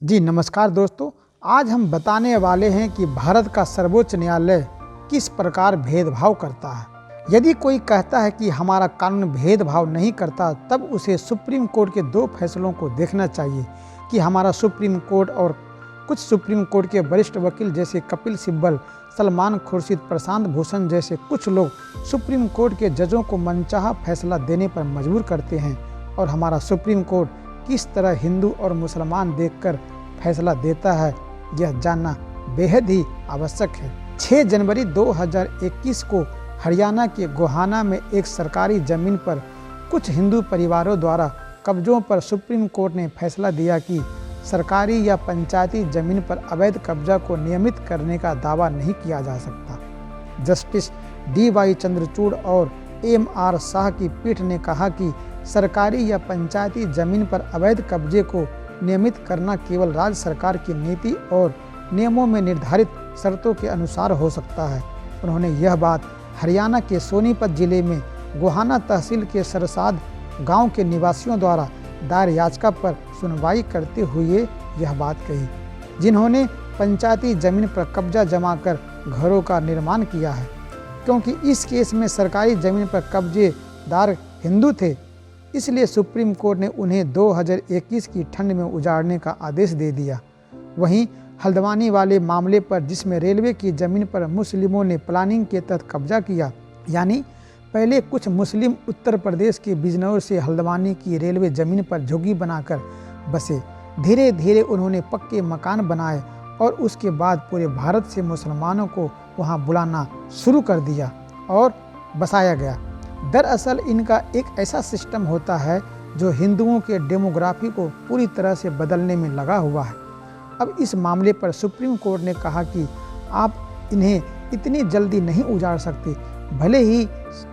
जी नमस्कार दोस्तों, आज हम बताने वाले हैं कि भारत का सर्वोच्च न्यायालय किस प्रकार भेदभाव करता है। यदि कोई कहता है कि हमारा कानून भेदभाव नहीं करता, तब उसे सुप्रीम कोर्ट के 2 फैसलों को देखना चाहिए कि हमारा सुप्रीम कोर्ट और कुछ सुप्रीम कोर्ट के वरिष्ठ वकील जैसे कपिल सिब्बल, सलमान खुर्शीद, प्रशांत भूषण जैसे कुछ लोग सुप्रीम कोर्ट के जजों को मनचाहा फैसला देने पर मजबूर करते हैं, और हमारा सुप्रीम कोर्ट किस तरह हिंदू और मुसलमान देखकर फैसला देता है, यह जानना बेहद ही आवश्यक है। 6 जनवरी 2021 को हरियाणा के गोहाना में एक सरकारी जमीन पर कुछ हिंदू परिवारों द्वारा कब्जों पर सुप्रीम कोर्ट ने फैसला दिया कि सरकारी या पंचायती जमीन पर अवैध कब्जा को नियमित करने का दावा नहीं किया जा सकता। जस्टिस DY चंद्रचूड़ और MR शाह की पीठ ने कहा कि सरकारी या पंचायती जमीन पर अवैध कब्जे को नियमित करना केवल राज्य सरकार की नीति और नियमों में निर्धारित शर्तों के अनुसार हो सकता है। उन्होंने यह बात हरियाणा के सोनीपत जिले में गोहाना तहसील के सरसाद गांव के निवासियों द्वारा दायर याचिका पर सुनवाई करते हुए यह बात कही, जिन्होंने पंचायती जमीन पर कब्जा जमा कर घरों का निर्माण किया है। क्योंकि इस केस में सरकारी जमीन पर कब्जेदार हिंदू थे, इसलिए सुप्रीम कोर्ट ने उन्हें 2021 की ठंड में उजाड़ने का आदेश दे दिया। वहीं हल्द्वानी वाले मामले पर, जिसमें रेलवे की जमीन पर मुस्लिमों ने प्लानिंग के तहत कब्जा किया, यानी पहले कुछ मुस्लिम उत्तर प्रदेश के बिजनौर से हल्द्वानी की रेलवे जमीन पर झुग्गी बनाकर बसे। धीरे धीरे उन्होंने पक्के मकान बनाए और उसके बाद पूरे भारत से मुसलमानों को वहां बुलाना शुरू कर दिया और बसाया गया। दरअसल इनका एक ऐसा सिस्टम होता है जो हिंदुओं के डेमोग्राफी को पूरी तरह से बदलने में लगा हुआ है। अब इस मामले पर सुप्रीम कोर्ट ने कहा कि आप इन्हें इतनी जल्दी नहीं उजाड़ सकते। भले ही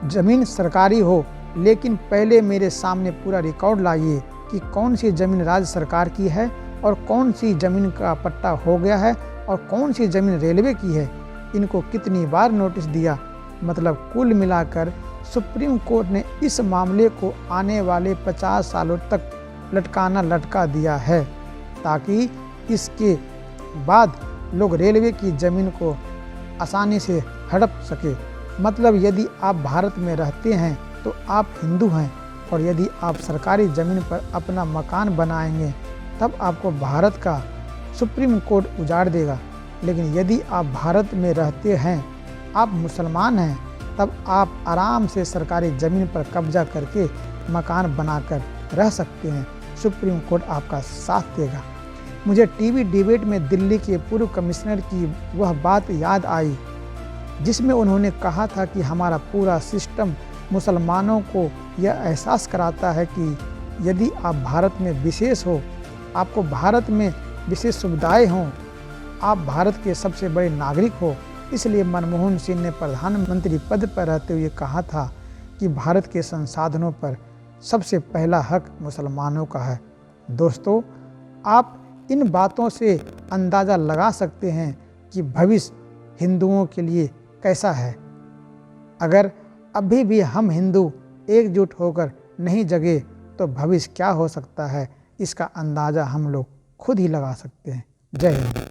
ज़मीन सरकारी हो, लेकिन पहले मेरे सामने पूरा रिकॉर्ड लाइए कि कौन सी ज़मीन राज्य सरकार की है और कौन सी ज़मीन का पट्टा हो गया है और कौन सी ज़मीन रेलवे की है। इनको कितनी बार नोटिस दिया, मतलब कुल मिलाकर सुप्रीम कोर्ट ने इस मामले को आने वाले 50 सालों तक लटका दिया है, ताकि इसके बाद लोग रेलवे की ज़मीन को आसानी से हड़प सके। मतलब यदि आप भारत में रहते हैं तो आप हिंदू हैं, और यदि आप सरकारी ज़मीन पर अपना मकान बनाएंगे तब आपको भारत का सुप्रीम कोर्ट उजाड़ देगा। लेकिन यदि आप भारत में रहते हैं, आप मुसलमान हैं, तब आप आराम से सरकारी ज़मीन पर कब्जा करके मकान बनाकर रह सकते हैं। सुप्रीम कोर्ट आपका साथ देगा। मुझे टीवी डिबेट में दिल्ली के पूर्व कमिश्नर की वह बात याद आई, जिसमें उन्होंने कहा था कि हमारा पूरा सिस्टम मुसलमानों को यह एहसास कराता है कि यदि आप भारत में विशेष हो, आपको भारत में विशेष सुविधाएं हों, आप भारत के सबसे बड़े नागरिक हो। इसलिए मनमोहन सिंह ने प्रधानमंत्री पद पर रहते हुए कहा था कि भारत के संसाधनों पर सबसे पहला हक मुसलमानों का है। दोस्तों, आप इन बातों से अंदाज़ा लगा सकते हैं कि भविष्य हिंदुओं के लिए कैसा है। अगर अभी भी हम हिंदू एकजुट होकर नहीं जगे तो भविष्य क्या हो सकता है, इसका अंदाज़ा हम लोग खुद ही लगा सकते हैं। जय हिंद।